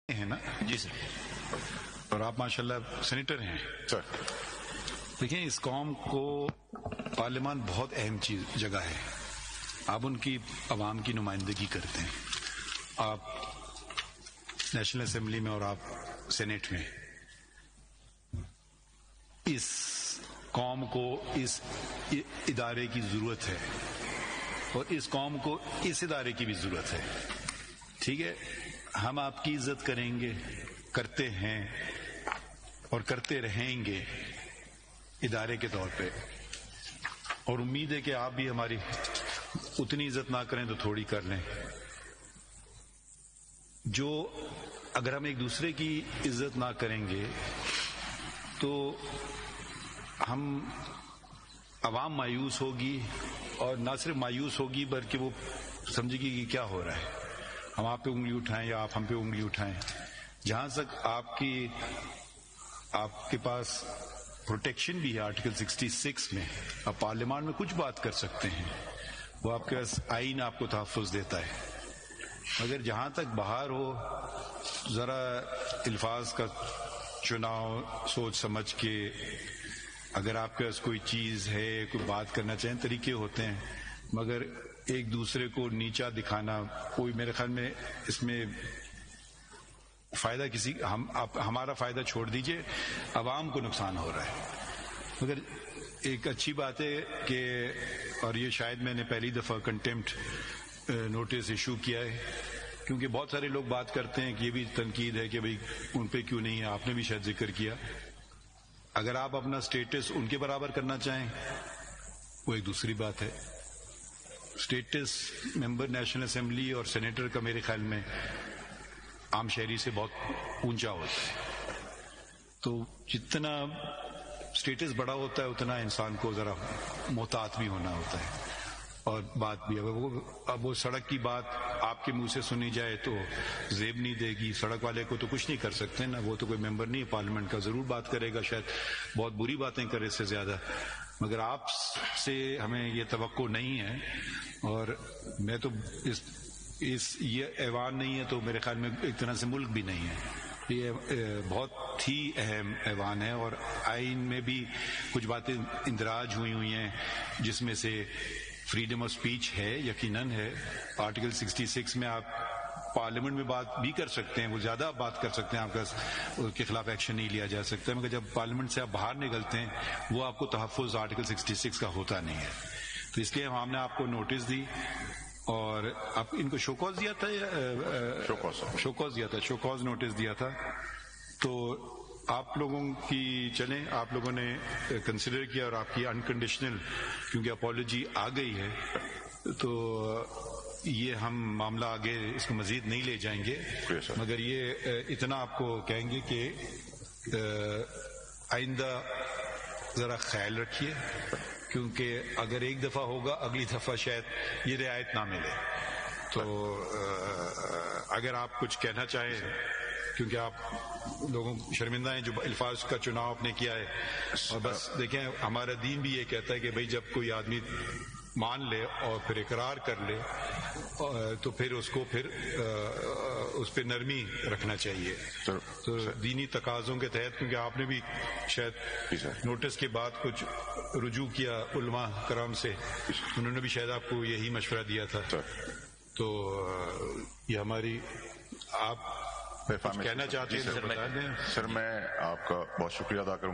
ہیں نا؟ جی سر. اور آپ ماشاءاللہ سینیٹر ہیں سر. دیکھیں اس قوم کو پارلیمان بہت اہم جگہ ہے. آپ ان کی عوام کی نمائندگی کرتے ہیں. آپ نیشنل اسمبلی میں اور آپ سینیٹ میں. اس قوم کو اس ادارے کی ضرورت ہے اور اس قوم کو اس ادارے کی بھی ضرورت ہے. ٹھیک ہے، ہم آپ کی عزت کریں گے، کرتے ہیں اور کرتے رہیں گے ادارے کے طور پہ، اور امید ہے کہ آپ بھی ہماری اتنی عزت نہ کریں تو تھوڑی کر لیں. جو اگر ہم ایک دوسرے کی عزت نہ کریں گے تو ہم عوام مایوس ہوگی، اور نہ صرف مایوس ہوگی بلکہ وہ سمجھے گی کہ کیا ہو رہا ہے، ہم آپ پہ انگلی اٹھائیں یا آپ ہم پہ انگلی اٹھائیں. جہاں تک آپ کے پاس پروٹیکشن بھی ہے آرٹیکل 66 میں، آپ پارلیمان میں کچھ بات کر سکتے ہیں، وہ آپ کے پاس آئین آپ کو تحفظ دیتا ہے. مگر جہاں تک باہر ہو، ذرا الفاظ کا چناؤ سوچ سمجھ کے، اگر آپ کے پاس کوئی چیز ہے، کوئی بات کرنا چاہیں، طریقے ہوتے ہیں، مگر ایک دوسرے کو نیچا دکھانا، کوئی میرے خیال میں اس میں فائدہ ہمارا فائدہ چھوڑ دیجئے، عوام کو نقصان ہو رہا ہے. مگر ایک اچھی بات ہے کہ، اور یہ شاید میں نے پہلی دفعہ کنٹیمپٹ نوٹس ایشو کیا ہے، کیونکہ بہت سارے لوگ بات کرتے ہیں کہ یہ بھی تنقید ہے کہ بھئی ان پہ کیوں نہیں ہے. آپ نے بھی شاید ذکر کیا، اگر آپ اپنا سٹیٹس ان کے برابر کرنا چاہیں وہ ایک دوسری بات ہے. سٹیٹس ممبر نیشنل اسمبلی اور سینیٹر کا میرے خیال میں عام شہری سے بہت اونچا ہوتا ہے. تو جتنا سٹیٹس بڑا ہوتا ہے اتنا انسان کو ذرا محتاط بھی ہونا ہوتا ہے. اور بات بھی اب وہ سڑک کی بات آپ کے منہ سے سنی جائے تو زیب نہیں دے گی. سڑک والے کو تو کچھ نہیں کر سکتے نا، وہ تو کوئی ممبر نہیں ہے پارلیمنٹ کا، ضرور بات کرے گا، شاید بہت بری باتیں کرے اس سے زیادہ. مگر آپ سے ہمیں یہ توقع نہیں ہے. اور میں تو یہ ایوان نہیں ہے تو میرے خیال میں ایک طرح سے ملک بھی نہیں ہے. یہ بہت ہی اہم ایوان ہے، اور آئین میں بھی کچھ باتیں اندراج ہوئی ہیں جس میں سے فریڈم آف سپیچ ہے، یقیناً ہے. آرٹیکل 66 میں آپ پارلیمنٹ میں بات بھی کر سکتے ہیں، وہ زیادہ بات کر سکتے ہیں، آپ کا اس کے خلاف ایکشن نہیں لیا جا سکتا. مگر جب پارلیمنٹ سے آپ باہر نکلتے ہیں وہ آپ کو تحفظ آرٹیکل 66 کا ہوتا نہیں ہے. تو اس لیے ہم نے آپ کو نوٹس دی، اور آپ ان کو شوکاز دیا تھا شوکاز نوٹس دیا تھا. تو آپ لوگوں کی چلیں، آپ لوگوں نے کنسیڈر کیا اور آپ کی انکنڈیشنل کیونکہ اپالوجی آ گئی ہے، تو یہ ہم معاملہ آگے اس کو مزید نہیں لے جائیں گے. مگر یہ اتنا آپ کو کہیں گے کہ آئندہ ذرا خیال رکھیے، کیونکہ اگر ایک دفعہ ہوگا اگلی دفعہ شاید یہ رعایت نہ ملے. تو اگر آپ کچھ کہنا چاہیں، کیونکہ آپ لوگوں شرمندہ ہیں جو الفاظ کا چناؤ آپ نے کیا ہے. اور بس دیکھیں، ہمارا دین بھی یہ کہتا ہے کہ بھئی جب کوئی آدمی مان لے اور پھر اقرار کر لے تو پھر اس کو اس پہ نرمی رکھنا چاہیے. تو دینی تقاضوں کے تحت، کیونکہ آپ نے بھی شاید نوٹس کے بعد کچھ رجوع کیا علماء کرام سے، انہوں نے بھی شاید آپ کو یہی مشورہ دیا تھا. تو یہ ہماری، آپ کہنا چاہتے ہیں سر، میں آپ کا بہت شکریہ ادا کروں گا.